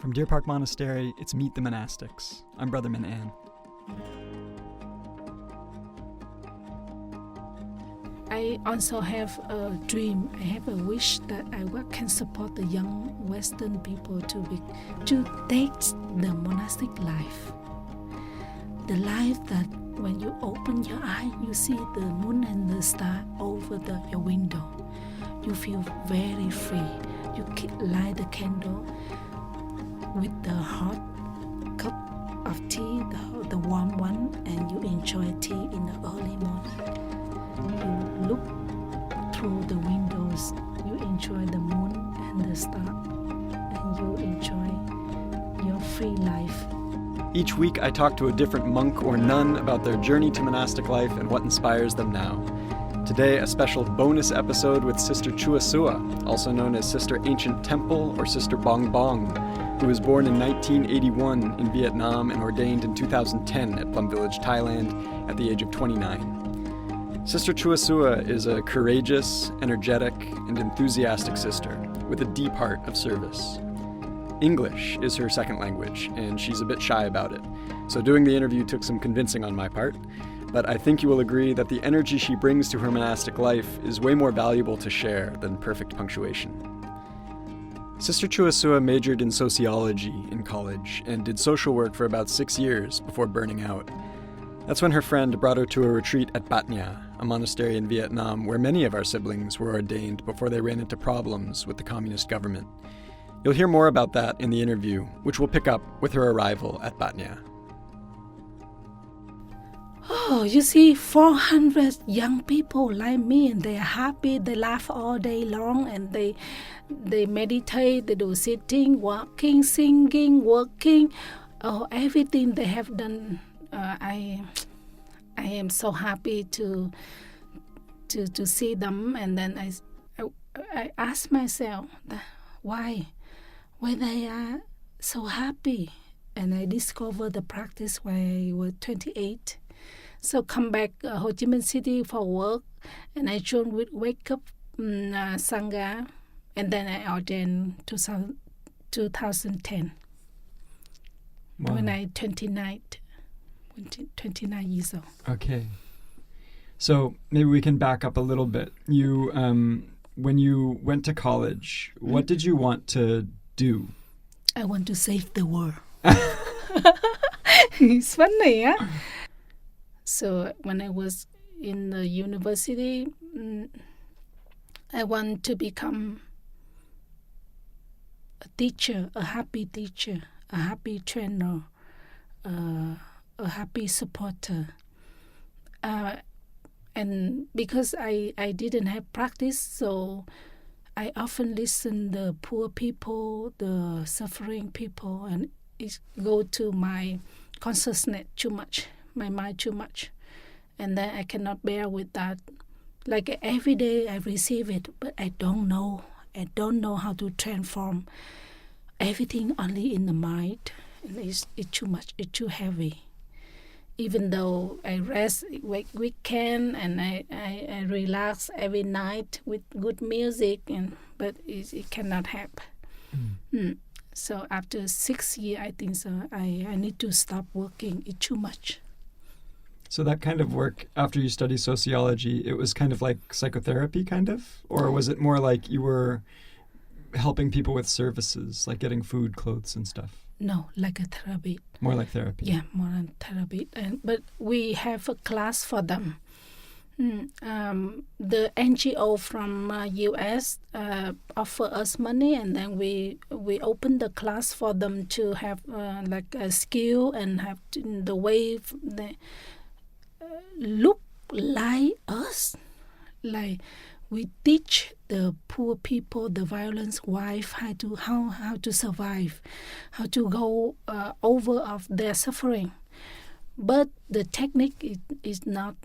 From Deer Park Monastery, it's Meet the Monastics. I'm Brother Min An. I also have a dream. I have a wish that I can support the young Western people to take the monastic life. The life that when you open your eye, you see the moon and the star over your window. You feel very free. You light the candle with the hot cup of tea, the warm one, and you enjoy tea in the early morning. You look through the windows, you enjoy the moon and the star, and you enjoy your free life. Each week I talk to a different monk or nun about their journey to monastic life and what inspires them now. Today, a special bonus episode with Sister Chua Xua, also known as Sister Ancient Temple or Sister Bong Bong, who was born in 1981 in Vietnam and ordained in 2010 at Plum Village, Thailand, at the age of 29. Sister Chua Xua is a courageous, energetic, and enthusiastic sister with a deep heart of service. English is her second language, and she's a bit shy about it, so doing the interview took some convincing on my part, but I think you will agree that the energy she brings to her monastic life is way more valuable to share than perfect punctuation. Sister Chua Xua majored in sociology in college and did social work for about 6 years before burning out. That's when her friend brought her to a retreat at Bát Nhã, a monastery in Vietnam where many of our siblings were ordained before they ran into problems with the communist government. You'll hear more about that in the interview, which will pick up with her arrival at Bát Nhã. Oh, you see 400 young people like me, and they are happy, they laugh all day long, and they meditate, they do sitting, walking, singing, working, everything they have done. I am so happy to see them, and then I ask myself why they are so happy, and I discovered the practice when I was 28. So come back Ho Chi Minh City for work, and I joined with Wake Up Sangha, and then I ordained 2010. Wow. When I 29 years old. Okay. So maybe we can back up a little bit. You, when you went to college, what did you want to do? I want to save the world. It's funny, yeah? So when I was in the university, I want to become a teacher, a happy trainer, a happy supporter. And because I didn't have practice, so I often listen the poor people, the suffering people, and it go to my consciousness too much, my mind too much. And then I cannot bear with that. Like every day I receive it, but I don't know. I don't know how to transform everything only in the mind. And it's too much, it's too heavy. Even though I rest weekend and I relax every night with good music, but it cannot happen. So after 6 years, I think so. I need to stop working. It's too much. So that kind of work, after you study sociology, it was kind of like psychotherapy, kind of? Or was it more like you were helping people with services, like getting food, clothes, and stuff? No, like a therapy. More like therapy. Yeah, more than therapy. But we have a class for them. The NGO from US offer us money, and then we open the class for them to have like a skill and have the way they look like us. Like we teach the poor people, the violence wife, how to survive, how to go over of their suffering. But the technique is not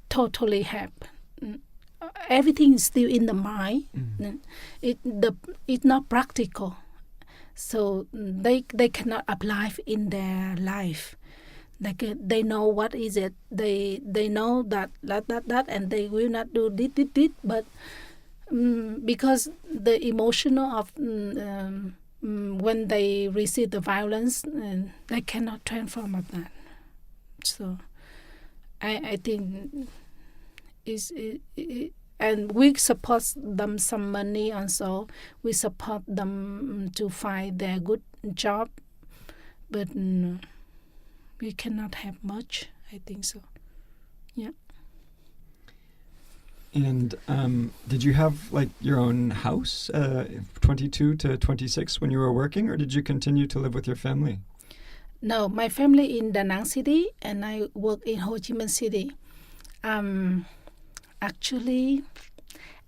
totally happen. Everything is still in the mind. It's not practical, so they cannot apply in their life. Like they know what is it. They know that, and they will not do this. But because the emotional of when they receive the violence, they cannot transform of that. So I think and we support them some money also. We support them to find their good job, but we cannot have much. I think so. Yeah. And did you have like your own house, 22 to 26, when you were working, or did you continue to live with your family? No, my family in Da Nang City, and I work in Ho Chi Minh City. Actually,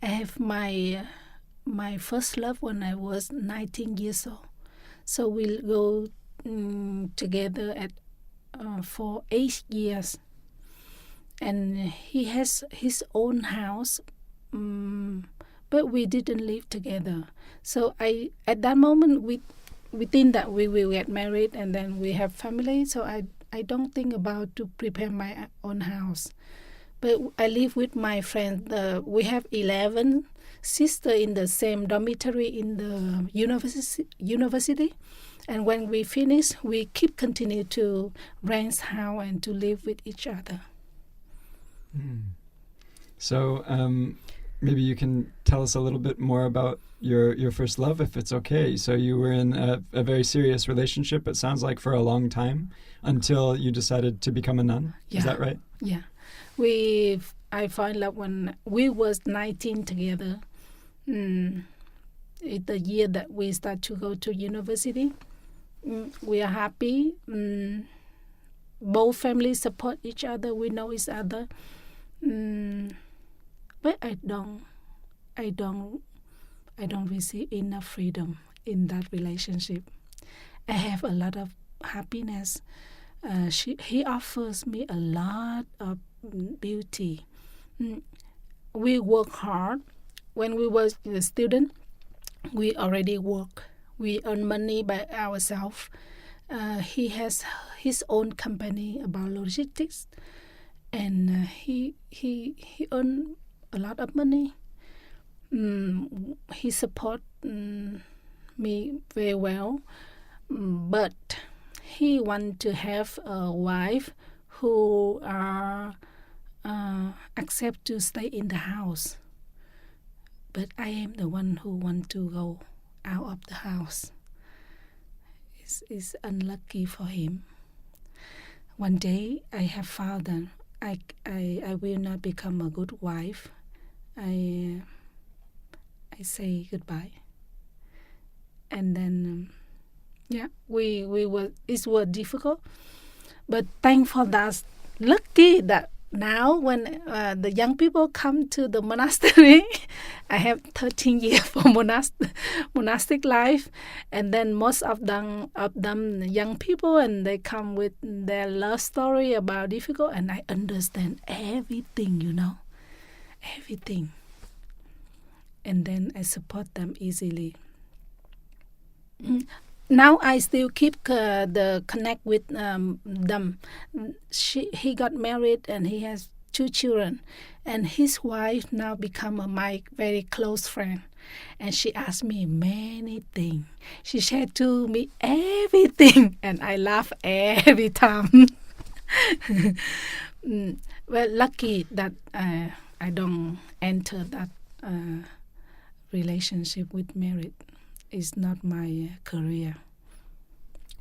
I have my first love when I was 19 years old. So we'll go together for 8 years. And he has his own house, but we didn't live together. So at that moment, we think that we will get married and then we have family. So I don't think about to prepare my own house. But I live with my friend. We have 11 sisters in the same dormitory in the university. And when we finish, we continue to rent house and to live with each other. So maybe you can tell us a little bit more about your first love, if it's okay. So you were in a very serious relationship, it sounds like, for a long time, until you decided to become a nun. Yeah. Is that right? Yeah. I found love when we was 19 together. It's the year that we start to go to university. We are happy. Both families support each other. We know each other. But I don't receive enough freedom in that relationship. I have a lot of happiness. He offers me a lot of beauty. We work hard. When we were a student, we already work. We earn money by ourselves. He has his own company about logistics, and he earned a lot of money. He support me very well, but he want to have a wife who accept to stay in the house. But I am the one who want to go out of the house. It's unlucky for him. One day I have found that I will not become a good wife. I say goodbye. And then it was difficult, but thankful that lucky that now when the young people come to the monastery, I have 13 years for monastic life, and then most of them young people, and they come with their love story about difficult, and I understand everything, everything, and then I support them easily. Now I still keep the connect with them. He got married and he has 2 children, and his wife now become my very close friend, and she asked me many things. She shared to me everything, and I laugh every time. Well, lucky that I don't enter that relationship with marriage. Is not my career.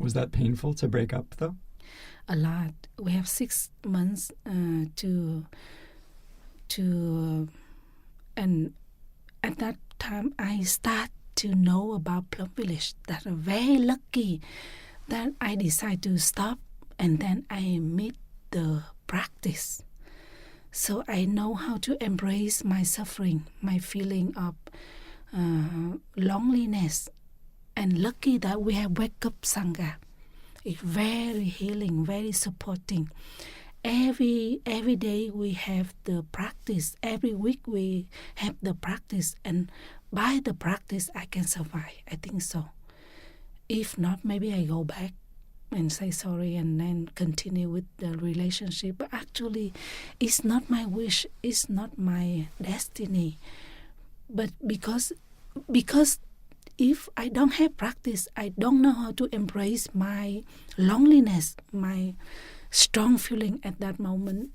Was that painful to break up, though? A lot. We have 6 months to and at that time I start to know about Plum Village. That I'm very lucky that I decide to stop, and then I meet the practice. So I know how to embrace my suffering, my feeling of loneliness, and lucky that we have Wake Up Sangha. It's very healing, very supporting. Every day we have the practice. Every week we have the practice, and by the practice I can survive. I think so. If not, maybe I go back and say sorry and then continue with the relationship. But actually, it's not my wish. It's not my destiny. but because if I don't have practice, I don't know how to embrace my loneliness, my strong feeling at that moment.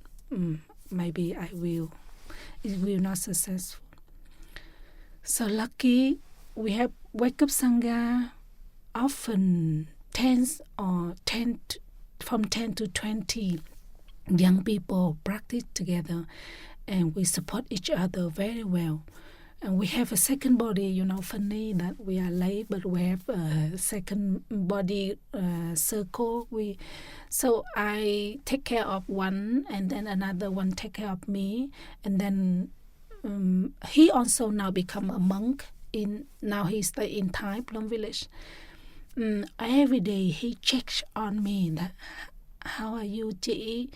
Maybe it will not successful. So lucky we have Wake Up Sangha often from 10 to 20 young people practice together, and we support each other very well. And we have a second body, funny that we are late, but we have a second body circle. So I take care of one, and then another one take care of me, and then he also now become a monk. Now he stay in Thai Plum Village. Every day he checks on me that, how are you, Chi?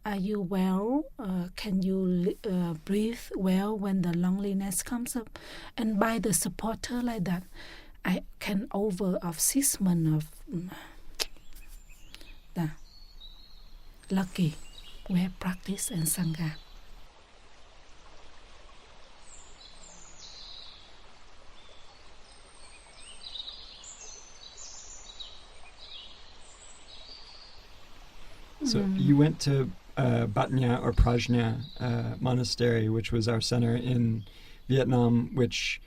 Are you well? Can you breathe well when the loneliness comes up? And by the supporter like that, I can over of 6 months of lucky we have practice and Sangha. So you went to Bát Nhã or Prajna Monastery, which was our center in Vietnam, which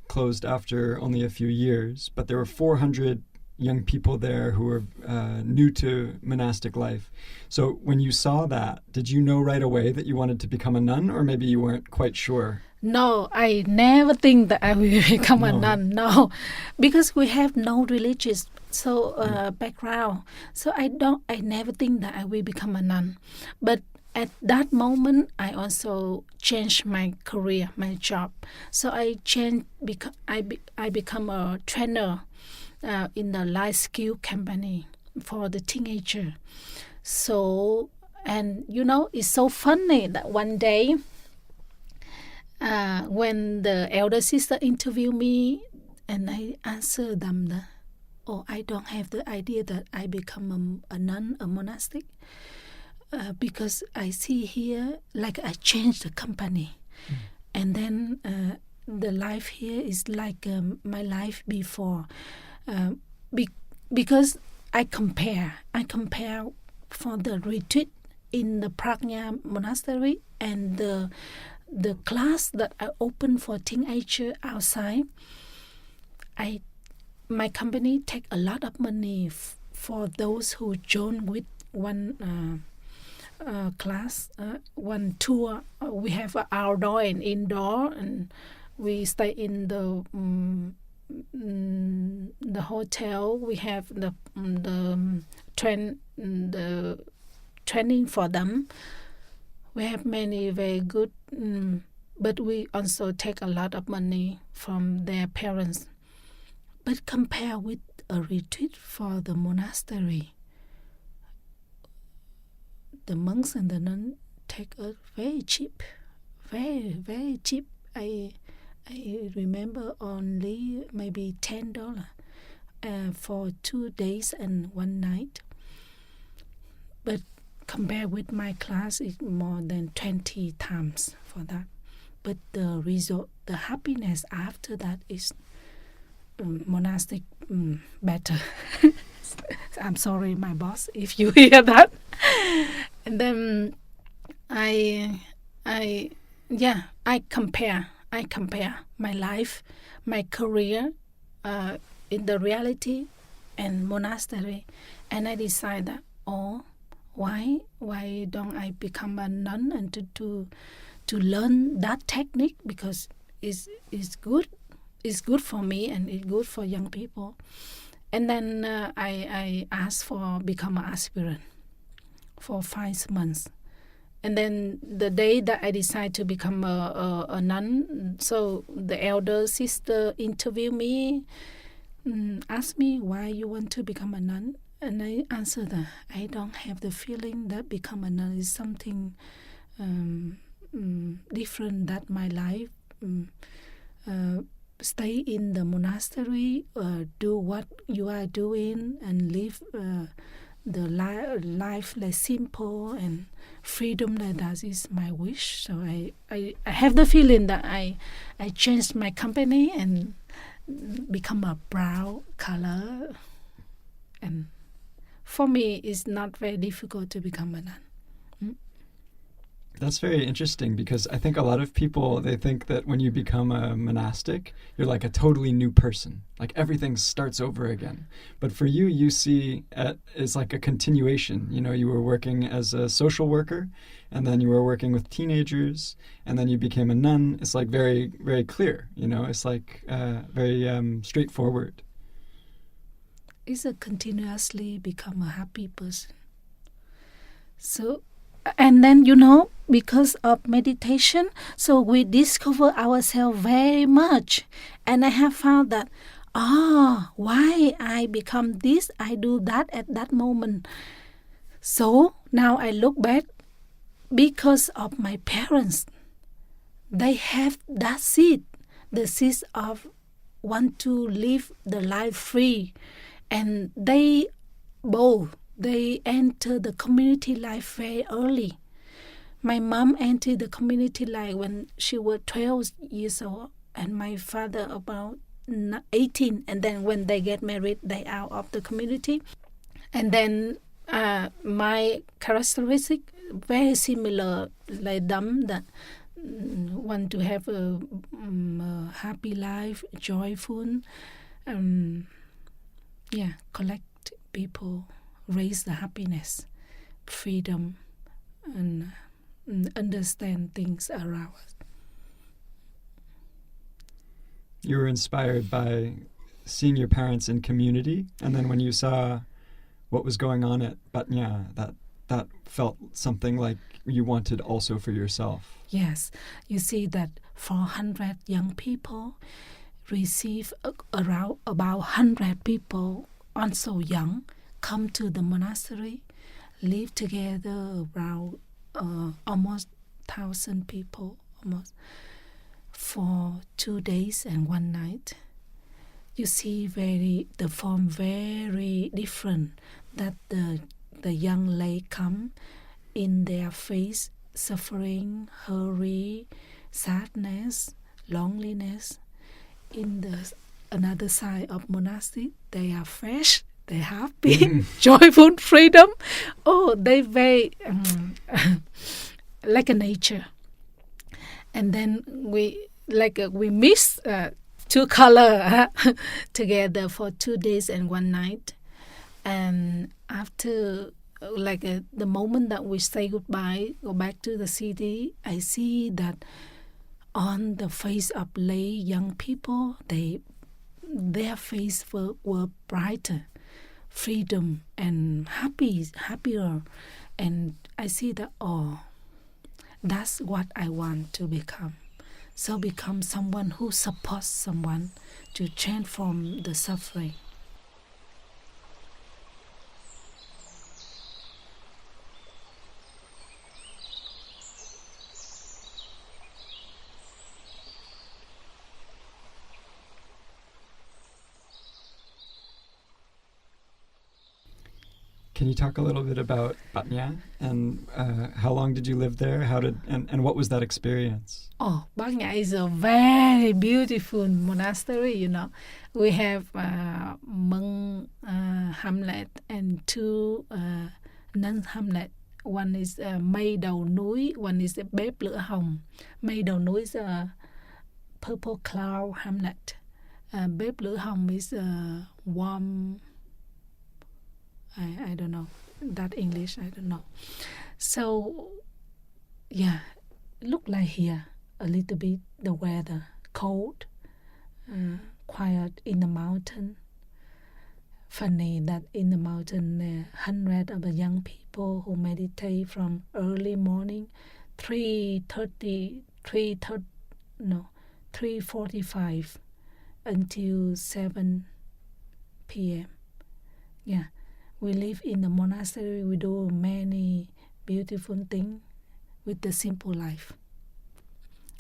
closed after only a few years. But there were 400 young people there who were new to monastic life. So when you saw that, did you know right away that you wanted to become a nun, or maybe you weren't quite sure? No, I never think that I will become a nun. No, because we have no religious background. So I never think that I will become a nun. But at that moment, I also changed my career, my job. So I changed. I become a trainer in the life skill company for the teenager. So, and it's so funny that one day, when the elder sister interviewed me, and I answered them that, I don't have the idea that I become a nun, a monastic, because I see here, like I changed the company. And then the life here is like my life before. Because I compare for the retreat in the Nha Monastery and the class that I opened for teenagers outside. My company take a lot of money for those who join with one class, one tour. We have outdoor and indoor, and we stay in the hotel. We have the training for them. We have many very good, but we also take a lot of money from their parents. But compare with a retreat for the monastery, the monks and the nuns take it very cheap, very, very cheap. I remember only maybe $10 for 2 days and 1 night. But compared with my class, it's more than 20 times for that. But the result, the happiness after that is monastic better. I'm sorry, my boss, if you hear that. And then I compare my life, my career in the reality and monastery, and I decide that why don't I become a nun and to learn that technique, because it's good for me and it's good for young people. And then I asked for become an aspirant for 5 months. And then the day that I decided to become a nun, so the elder sister interviewed me, asked me why you want to become a nun. And I answered that I don't have the feeling that become a nun is something different than my life. Stay in the monastery, do what you are doing, and live the life like simple and freedom like that is my wish. So I have the feeling that I changed my company and become a brown color, and for me it's not very difficult to become a nun. That's very interesting, because I think a lot of people, they think that when you become a monastic, you're like a totally new person. Like everything starts over again. But for you, you see it as like a continuation. You know, you were working as a social worker, and then you were working with teenagers, and then you became a nun. It's like very, very clear. You know, it's like very straightforward. It's a continuously become a happy person. So, and then, because of meditation, so we discover ourselves very much. And I have found that, why I become this, I do that at that moment. So now I look back, because of my parents, they have that seed, the seed of want to live the life free. And they enter the community life very early. My mom entered the community life when she was 12 years old, and my father about 18. And then when they get married, they out of the community. And then my characteristic very similar like them, that want to have a happy life, joyful, collect people, raise the happiness, freedom, and understand things around us. You were inspired by seeing your parents in community, and then when you saw what was going on at Bát Nhã, that felt something like you wanted also for yourself. Yes, you see that 400 young people receive around about 100 people, also young, come to the monastery, live together around almost 1,000 people, almost, for 2 days and 1 night. You see the form very different, that the young lay come in their face, suffering, hurry, sadness, loneliness. In the another side of monastic, they are fresh, they happy, joyful, freedom. Oh, they very like a nature. And then we mix two color together for 2 days and 1 night. And after the moment that we say goodbye, go back to the city, I see that on the face of lay young people, their face were brighter, freedom and happier. And I see that, that's what I want to become. So become someone who supports someone to transform the suffering. Can you talk a little bit about Bát Nhã, and how long did you live there? And what was that experience? Oh, Bát Nhã is a very beautiful monastery, We have monk hamlet and 2 nun hamlet. One is Mây Đầu Núi, one is Bếp Lửa Hồng. Mây Đầu Núi is a purple cloud hamlet. Bếp Lửa Hồng is warm. I don't know that English. I don't know. So, look like here a little bit the weather cold, quiet in the mountain. Funny that in the mountain, 100 of the young people who meditate from early morning, 3:45 until 7 p.m. Yeah. We live in the monastery. We do many beautiful things with the simple life.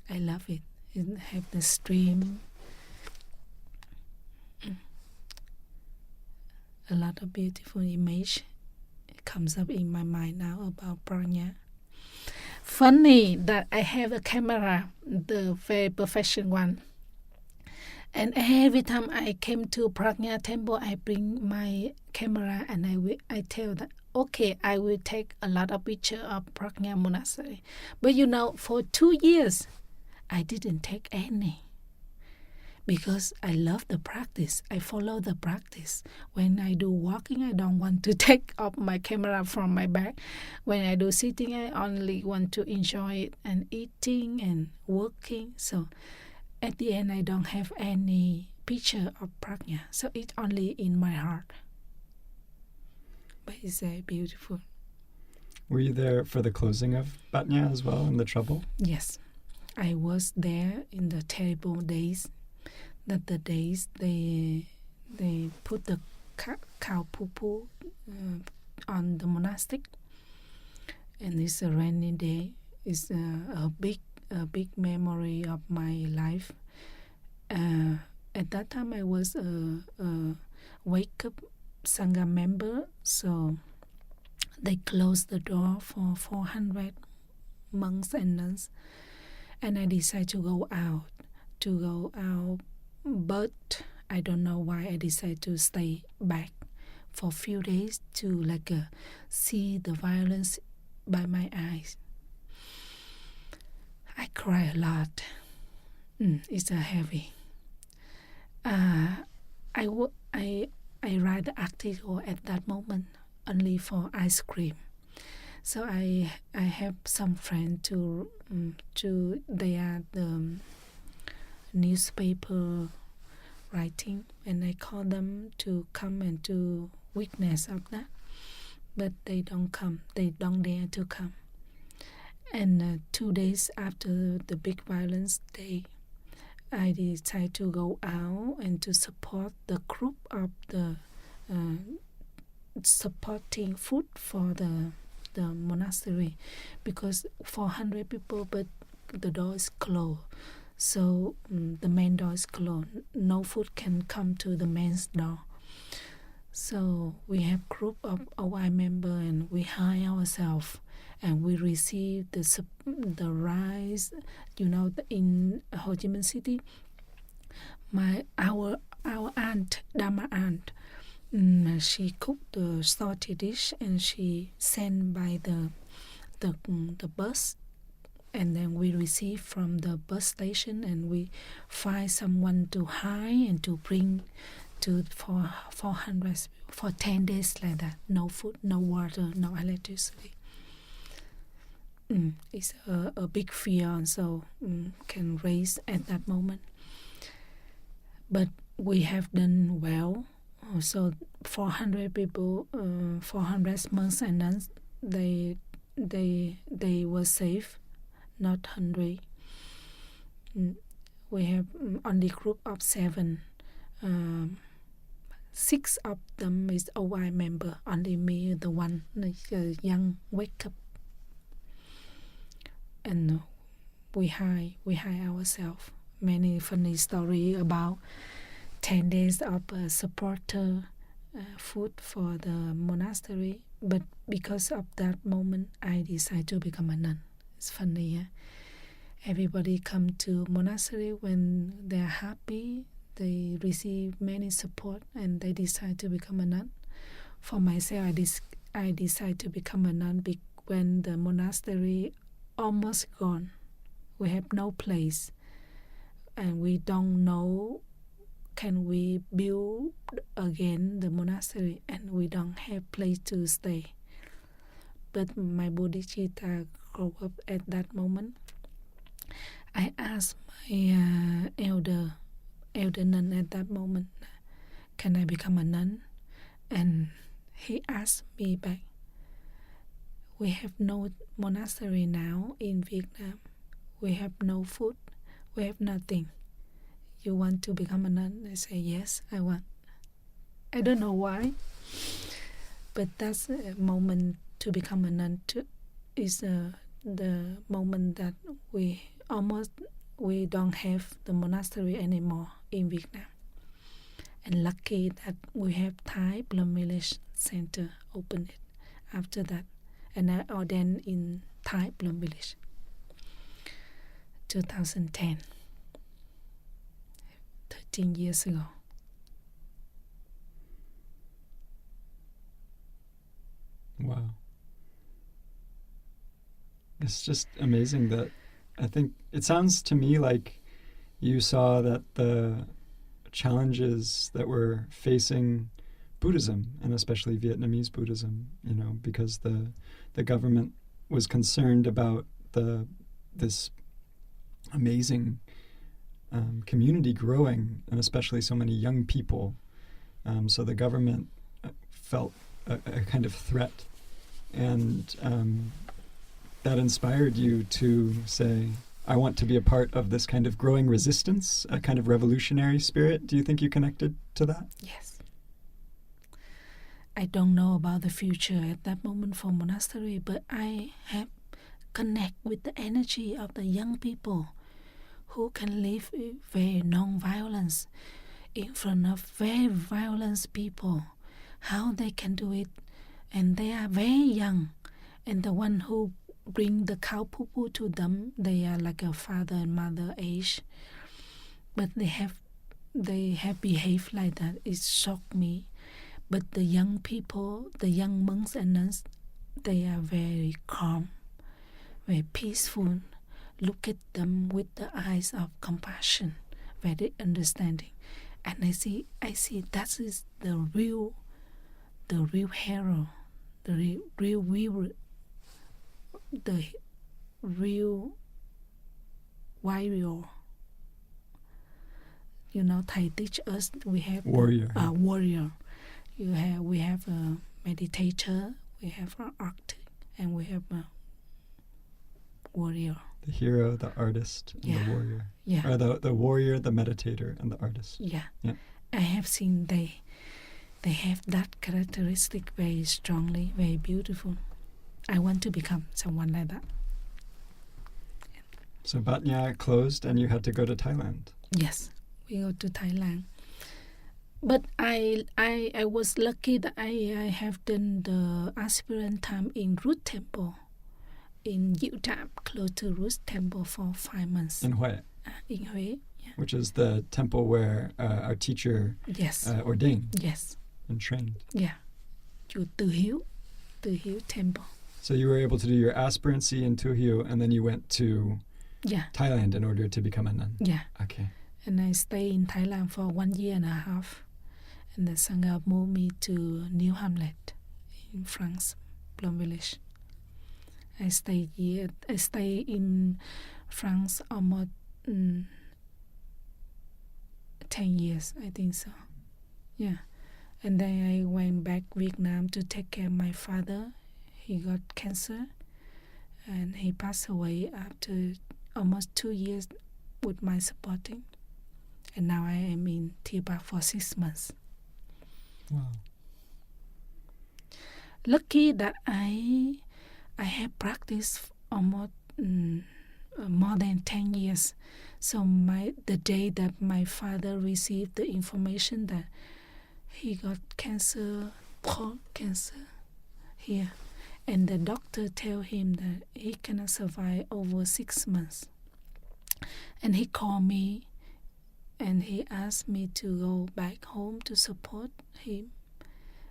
I love it. It have the stream, a lot of beautiful image comes up in my mind now about prajna. Funny that I have a camera, the very professional one. And every time I came to Prajna temple, I bring my camera and I tell that, okay, I will take a lot of pictures of Prajna Monastery. But for 2 years, I didn't take any. Because I love the practice. I follow the practice. When I do walking, I don't want to take off my camera from my bag. When I do sitting, I only want to enjoy it and eating and working. So at the end, I don't have any picture of prajna. So it's only in my heart. But it's very beautiful. Were you there for the closing of Bát Nhã as well, in the trouble? Yes. I was there in the terrible days. That the days they put the cow poo on the monastic, and it's a rainy day. It's a big memory of my life. At that time, I was a wake up Sangha member, so they closed the door for 400 monks and nuns, and I decided to go out. But I don't know why I decided to stay back for a few days to see the violence by my eyes. I cry a lot. It's heavy. I write the article at that moment only for ice cream. So I have some friends they are the newspaper writing, and I call them to come and to witness of that, but they don't come. They don't dare to come. And 2 days after the big violence day, I decided to go out and to support the group of the supporting food for the monastery, because 400 people, but the door is closed. So the main door is closed. No food can come to the main door. So we have group of OI member, and we hire ourselves, and we receive the rice. In Ho Chi Minh City, our aunt, Dharma aunt, she cooked the salty dish, and she sent by the bus. And then we receive from the bus station, and we find someone to hire and to bring for 400 for 10 days like that. No food, no water, no electricity. It's a big fear, so can raise at that moment. But we have done well. So 400 people, 400 monks and nuns, they were safe. Not hungry. We have only group of 7. 6 of them is OI member. Only me, the one young wake up. And we hide ourselves. Many funny story about 10 days of supporter food for the monastery. But because of that moment, I decided to become a nun. It's funny, yeah? Everybody come to monastery when they're happy, they receive many support, and they decide to become a nun. For myself, I decided to become a nun when the monastery almost gone. We have no place, and we don't know can we build again the monastery, and we don't have place to stay. But my bodhicitta grew up at that moment. I asked my elder nun at that moment, can I become a nun? And he asked me back, we have no monastery now in Vietnam. We have no food. We have nothing. You want to become a nun? I say, yes, I want. I don't know why, but that's a moment to become a nun is the moment that we don't have the monastery anymore in Vietnam. And lucky that we have Thai Plum Village Center open it after that. And I ordained in Thai Plum Village, 2010, 13 years ago. Wow. It's just amazing that I think it sounds to me like you saw that the challenges that were facing Buddhism, and especially Vietnamese Buddhism, because the government was concerned about this amazing community growing, and especially so many young people. So the government felt a kind of threat, and that inspired you to say, I want to be a part of this kind of growing resistance, a kind of revolutionary spirit. Do you think you connected to that? Yes. I don't know about the future at that moment for monastery, but I have connect with the energy of the young people who can live very non-violence in front of very violent people. How they can do it, and they are very young, and the one who bring the cow poo-poo to them, they are like a father and mother age, but they have behaved like that. It shocked me. But the young people, the young monks and nuns, they are very calm, very peaceful. Look at them with the eyes of compassion, very understanding, and I see that is the real hero, the real warrior. Thai teach us we have warrior. Warrior. We have a meditator, we have an architect, and we have a warrior. The hero, the artist, and the warrior. Yeah. Or the warrior, the meditator, and the artist. Yeah. Yeah. I have seen they have that characteristic very strongly, very beautiful. I want to become someone like that. So Bát Nhã closed and you had to go to Thailand. Yes, we go to Thailand. But I was lucky that I have done the aspirant time in Root Temple in Diệu Trạm, close to Root Temple for 5 months. In Hue. In Hue, yeah. Which is the temple where our teacher ordained. Yes. And trained. Yeah. Chùa Từ Hiếu Temple. So you were able to do your aspirancy in Tu Hieu, and then you went to Thailand in order to become a nun. Yeah. Okay. And I stayed in Thailand for 1 year and a half. And the Sangha moved me to New Hamlet in France, Plum Village. I stayed in France almost 10 years, I think so. Yeah. And then I went back Vietnam to take care of my father. He got cancer and he passed away after almost 2 years with my supporting. And now I am in Tibet for 6 months. Wow. Lucky that I have practiced almost more than 10 years. So the day that my father received the information that he got cancer, throat cancer here, and the doctor tell him that he cannot survive over 6 months. And he called me and he asked me to go back home to support him.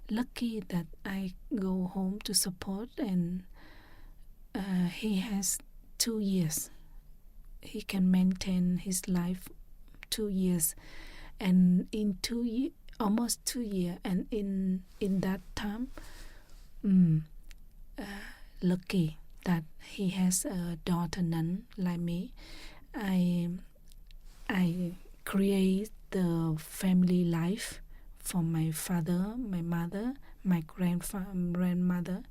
Lucky that I go home to support, and he has 2 years. He can maintain his life 2 years, and in almost 2 years, and in that time, lucky that he has a daughter nun like me. I create the family life for my father, my mother, my grandmother,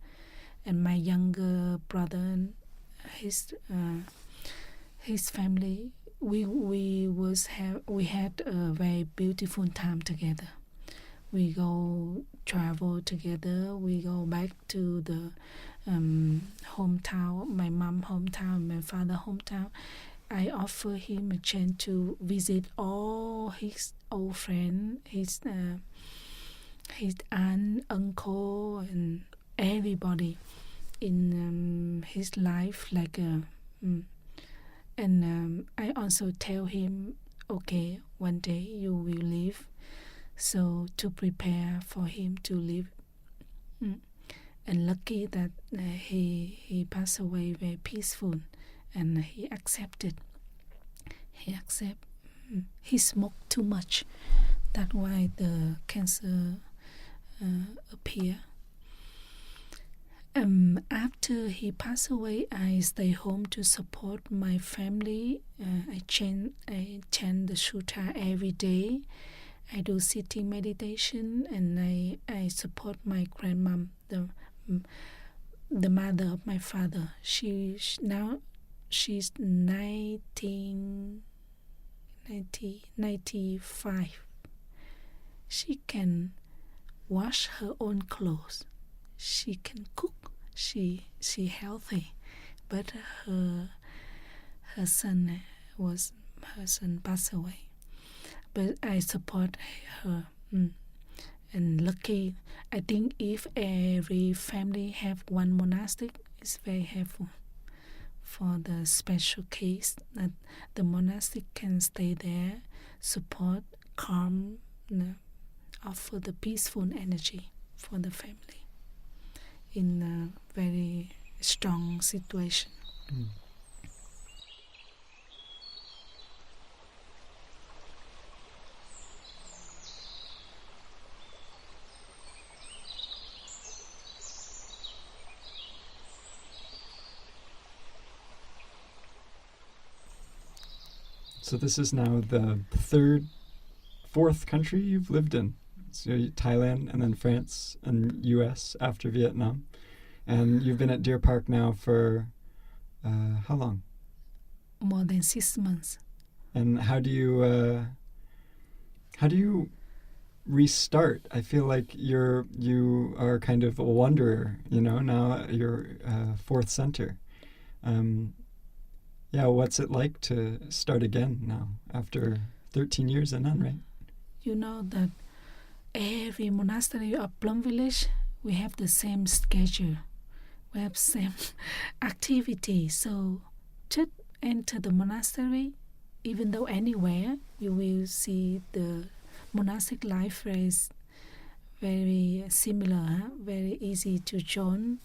and my younger brother and his family. We had a very beautiful time together. We go travel together. We go back to the hometown, my mom hometown, my father hometown. I offer him a chance to visit all his old friends, his aunt, uncle, and everybody in his life. I also tell him, okay, one day you will leave, so to prepare for him to leave. And lucky that he passed away very peaceful, and he accepted. He smoked too much. That's why the cancer appeared. After he passed away, I stay home to support my family. I chant the sutra every day. I do sitting meditation, and I support my grandmom, the mother of my father. She's 95. She can wash her own clothes. She can cook. She healthy, but her son passed away. But I support her, and lucky. I think if every family have one monastic, it's very helpful for the special case that the monastic can stay there, support, calm, offer the peaceful energy for the family in a very strong situation. So this is now the fourth country you've lived in. So Thailand, and then France and US after Vietnam. And you've been at Deer Park now for how long? More than 6 months. And how do you restart? I feel like you are kind of a wanderer, now you're fourth center. What's it like to start again now after 13 years and none, right? You know that every monastery of Plum Village, we have the same schedule. We have same activity. So just enter the monastery, even though anywhere, you will see the monastic life is very similar, very easy to join,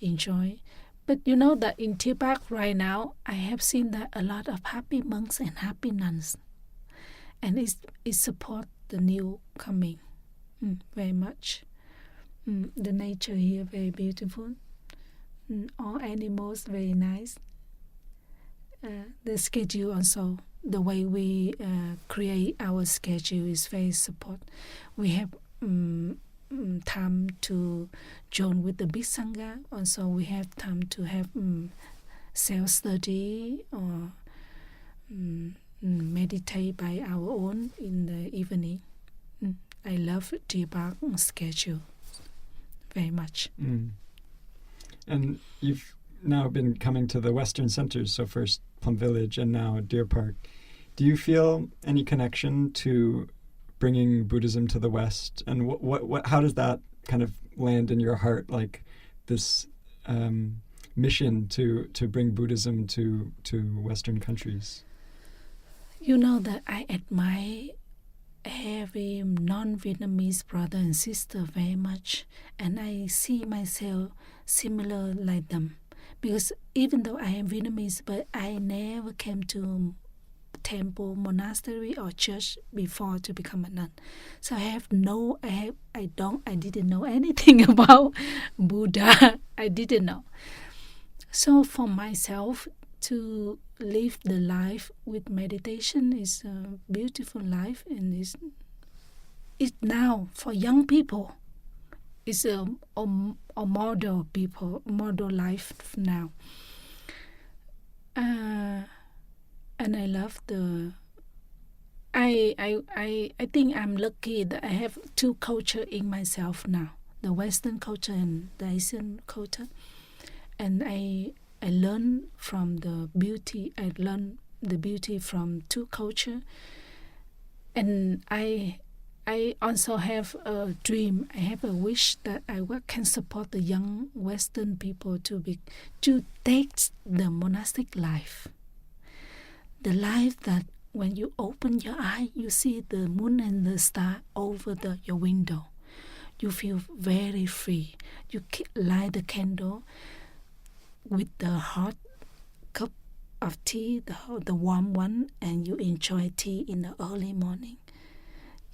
enjoy. But you know that in Deer Park right now, I have seen that a lot of happy monks and happy nuns. And it supports the new coming very much. The nature here very beautiful. All animals very nice. The schedule also, the way we create our schedule is very support. We have time to join with the big Sangha. Also, we have time to have self-study or meditate by our own in the evening. I love Deer Park schedule very much. And you've now been coming to the Western centers, so first Plum Village and now Deer Park. Do you feel any connection to bringing Buddhism to the West? And how does that kind of land in your heart, like this mission to bring Buddhism to Western countries? You know that I admire every non-Vietnamese brother and sister very much, and I see myself similar like them. Because even though I am Vietnamese, but I never came to temple, monastery, or church before to become a nun. So I didn't know anything about Buddha. I didn't know. So for myself, to live the life with meditation is a beautiful life, and it's now for young people. It's a model life now. And I love I think I'm lucky that I have two culture in myself now, the Western culture and the Asian culture. And I learn from the beauty. I learn the beauty from two culture, and I I also have a dream. I have a wish that I can support the young Western people to take the monastic life. The life that when you open your eye, you see the moon and the star over your window. You feel very free. You light the candle with the hot cup of tea, the warm one, and you enjoy tea in the early morning.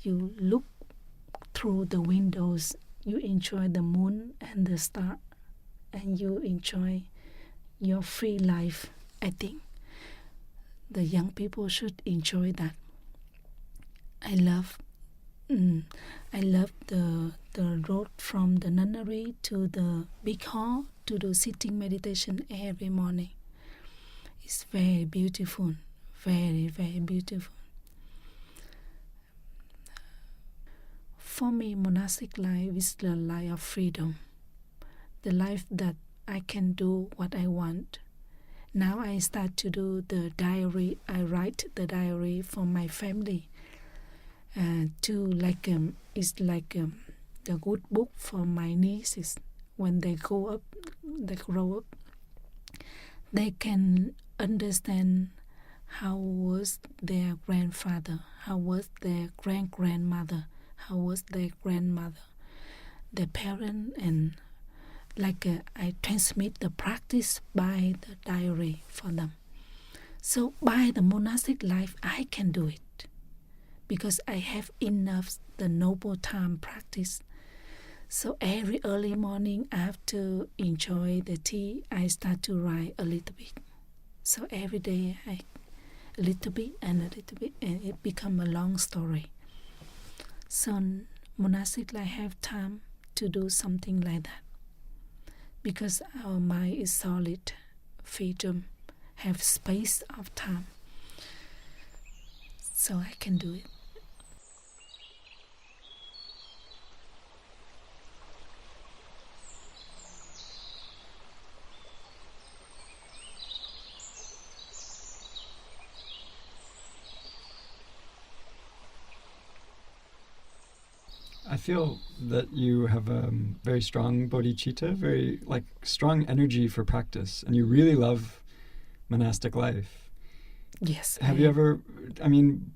You look through the windows, you enjoy the moon and the star, and you enjoy your free life. I think the young people should enjoy that. I love the road from the nunnery to the big hall to do sitting meditation every morning. It's very beautiful, very, very beautiful. For me, monastic life is the life of freedom, the life that I can do what I want. Now I start to do the diary. I write the diary for my family. It's like the good book for my nieces. When they grow up, they can understand how was their grandfather, how was their grandmother, how was their grandmother, their parent, and I transmit the practice by the diary for them. So by the monastic life, I can do it because I have enough the noble time practice. So every early morning after enjoy the tea, I start to write a little bit. So every day a little bit, and it become a long story. So monastic life have time to do something like that. Because our mind is solid, freedom, have space of time. So I can do it. I feel that you have a very strong bodhicitta, very strong energy for practice, and you really love monastic life. Yes. Have you ever? You've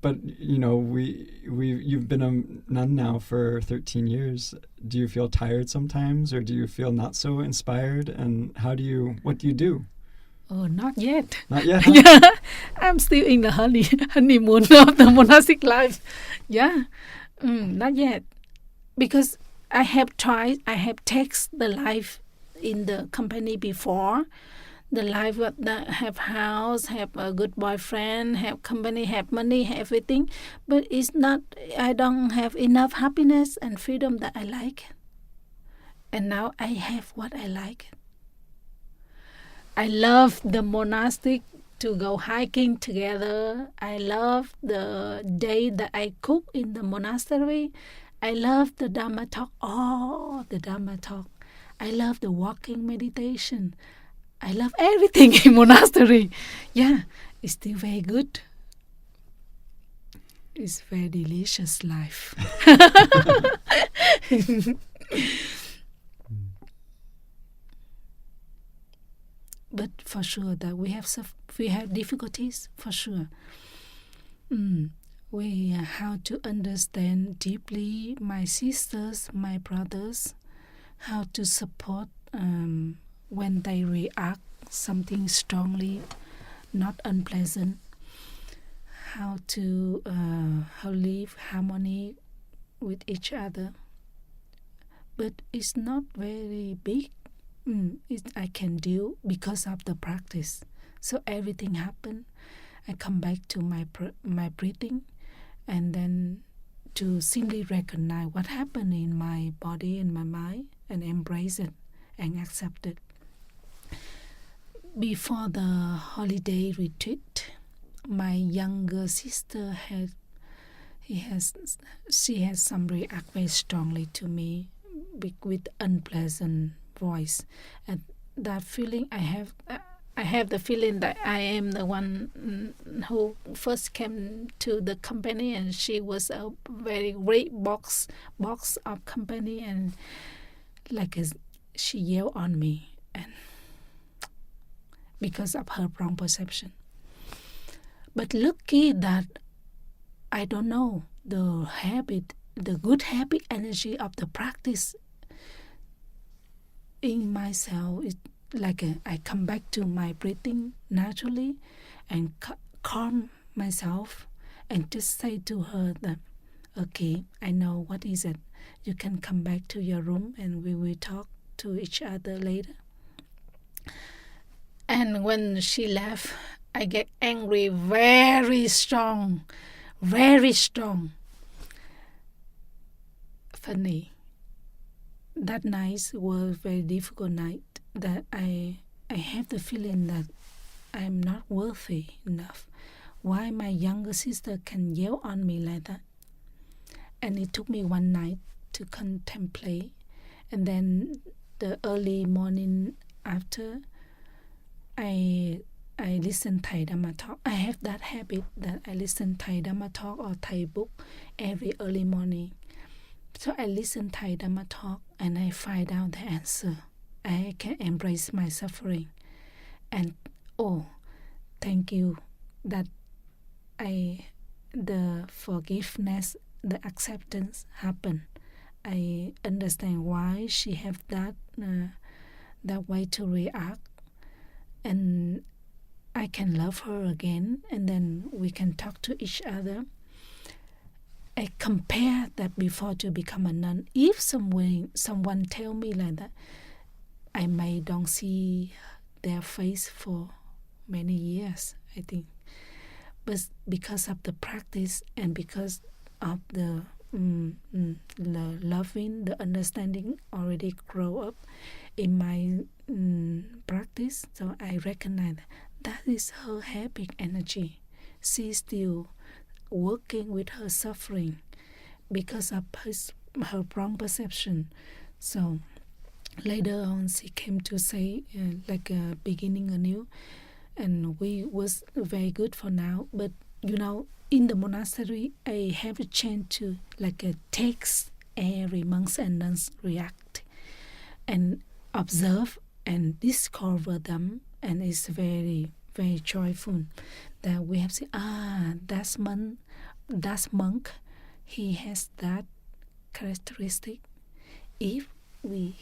been a nun now for 13 years. Do you feel tired sometimes, or do you feel not so inspired? And what do you do? Oh, not yet. Not yet, huh? Yeah, I'm still in the honeymoon of the monastic life. Yeah, not yet. Because I have taken the life in the company before, the life that have house, have a good boyfriend, have company, have money, have everything. But it's not, I don't have enough happiness and freedom that I like. And now I have what I like. I love the monastic to go hiking together. I love the day that I cook in the monastery. I love the Dharma talk, the Dharma talk. I love the walking meditation. I love everything in monastery. Yeah, it's still very good. It's very delicious life. But for sure that we have difficulties, for sure. We how to understand deeply my sisters, my brothers, how to support when they react something strongly, not unpleasant, how to live harmony with each other. But it's not very big. I can do because of the practice. So everything happen. I come back to my breathing, and then to simply recognize what happened in my body and my mind, and embrace it and accept it. Before the holiday retreat, my younger sister she has some react very strongly to me with unpleasant voice, and that feeling I I have the feeling that I am the one who first came to the company, and she was a very great boss of company, and she yelled on me, and because of her wrong perception. But lucky that I don't know the good habit energy of the practice in myself. It's I come back to my breathing naturally and calm myself and just say to her that, okay, I know what is it. You can come back to your room and we will talk to each other later. And when she left, I get angry very strong, very strong. Funny. That night was a very difficult night, that I have the feeling that I'm not worthy enough. Why my younger sister can yell on me like that? And it took me one night to contemplate. And then the early morning after, I listen Thai Dhamma talk. I have that habit that I listen Thai Dhamma talk or Thai book every early morning. So I listen Thai Dhamma talk and I find out the answer. I can embrace my suffering. And thank you that the forgiveness, the acceptance happened. I understand why she have that way to react. And I can love her again, and then we can talk to each other. I compare that before to become a nun. If someone tell me like that, I may don't see their face for many years, I think. But because of the practice and because of the loving, the understanding already grow up in my practice, so I recognize that is her habit energy. She's still working with her suffering because of her wrong perception. So later on, she came to say beginning anew, and we was very good for now. But in the monastery, I have a chance to text every monks and nuns react and observe and discover them, and it's very, very joyful that we have seen, that's monk, he has that characteristic. If we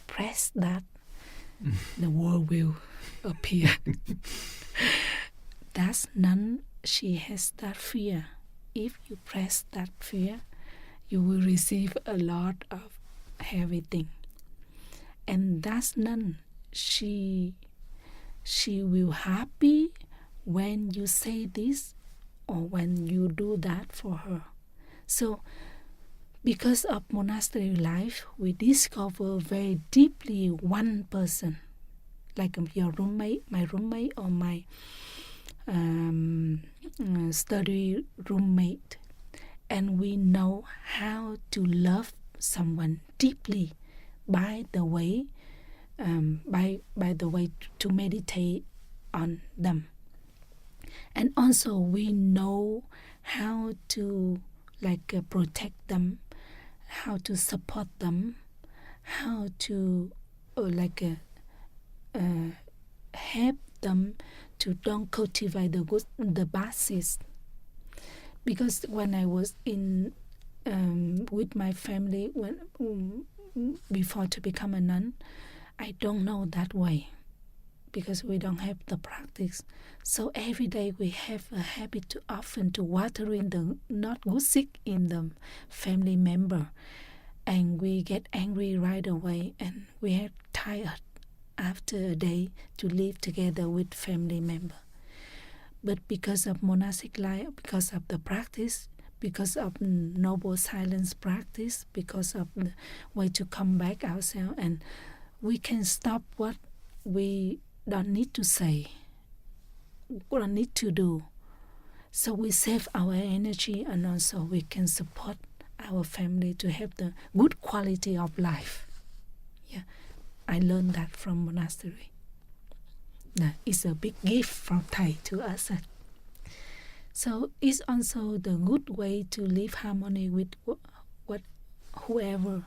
press that, the world will appear. That's nun, she has that fear. If you press that fear, you will receive a lot of heavy things. And that's nun, she will happy when you say this or when you do that for her. So because of monastery life, we discover very deeply one person, like your roommate, my roommate, or my study roommate. And we know how to love someone deeply by the way to meditate on them. And also we know how to protect them, how to support them, how to help them to don't cultivate the bad seeds. Because when I was in with my family before to become a nun, I don't know that way because we don't have the practice. So every day we have a habit to often to water in the not good seed in the family member, and we get angry right away, and we are tired after a day to live together with family member. But because of monastic life, because of the practice, because of noble silence practice, because of the way to come back ourselves, and we can stop what we don't need to say, we don't need to do. So we save our energy, and also we can support our family to have the good quality of life. Yeah, I learned that from monastery. It's a big gift from Thai to us. So it's also the good way to live harmony with whoever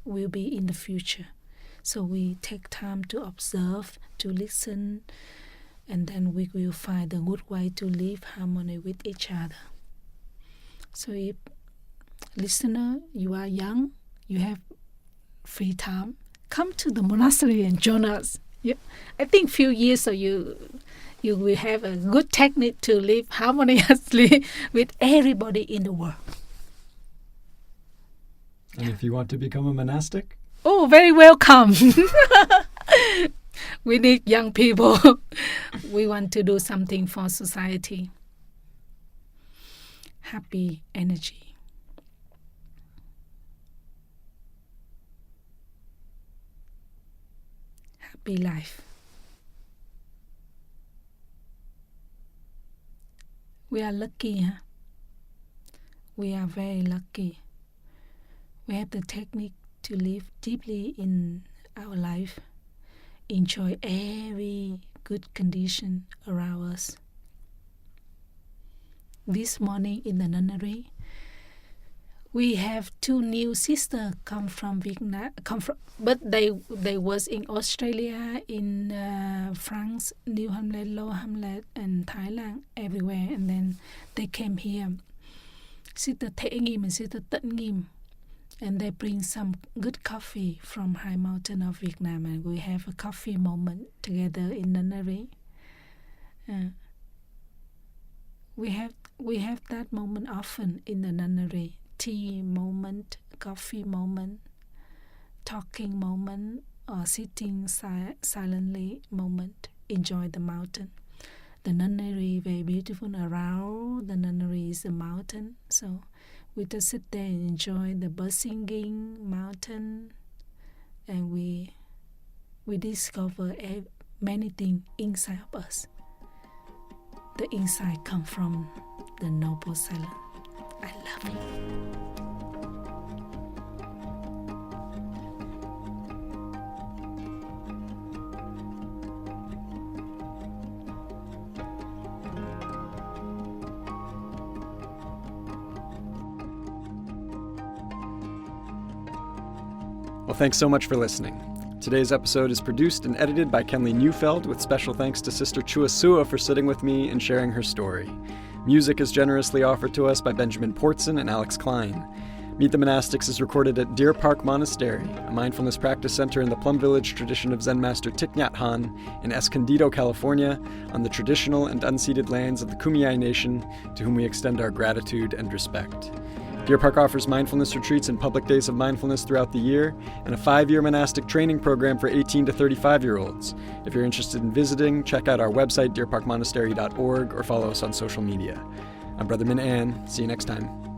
will be in the future. So we take time to observe, to listen, and then we will find the good way to live harmony with each other. So if listener, you are young, you have free time, come to the monastery and join us. I think few years so you will have a good technique to live harmoniously with everybody in the world. And if you want to become a monastic? Oh, very welcome. We need young people. We want to do something for society. Happy energy. Happy life. We are lucky, huh? We are very lucky. We have the technique to live deeply in our life, enjoy every good condition around us. This morning in the nunnery, we have 2 new sisters come from Vietnam, but they was in Australia, in France, New Hamlet, Lower Hamlet, and Thailand, everywhere, and then they came here. Sister Thể Nghiêm and Sister Tận Nghiêm, and they bring some good coffee from high mountain of Vietnam, and we have a coffee moment together in nunnery. We have that moment often in the nunnery. Tea moment, coffee moment, talking moment, or sitting silently moment. Enjoy the mountain. The nunnery very beautiful. Around the nunnery is a mountain, so we just sit there and enjoy the bird singing, mountain, and we discover many things inside of us. The insight comes from the noble silence. I love it. Well, thanks so much for listening. Today's episode is produced and edited by Kenley Neufeld, with special thanks to Sister Chua Xua for sitting with me and sharing her story. Music is generously offered to us by Benjamin Portson and Alex Klein. Meet the Monastics is recorded at Deer Park Monastery, a mindfulness practice center in the Plum Village tradition of Zen Master Thich Nhat Hanh in Escondido, California, on the traditional and unceded lands of the Kumeyaay Nation, to whom we extend our gratitude and respect. Deer Park offers mindfulness retreats and public days of mindfulness throughout the year, and a 5-year monastic training program for 18 to 35-year-olds. If you're interested in visiting, check out our website, deerparkmonastery.org, or follow us on social media. I'm Brother Min An. See you next time.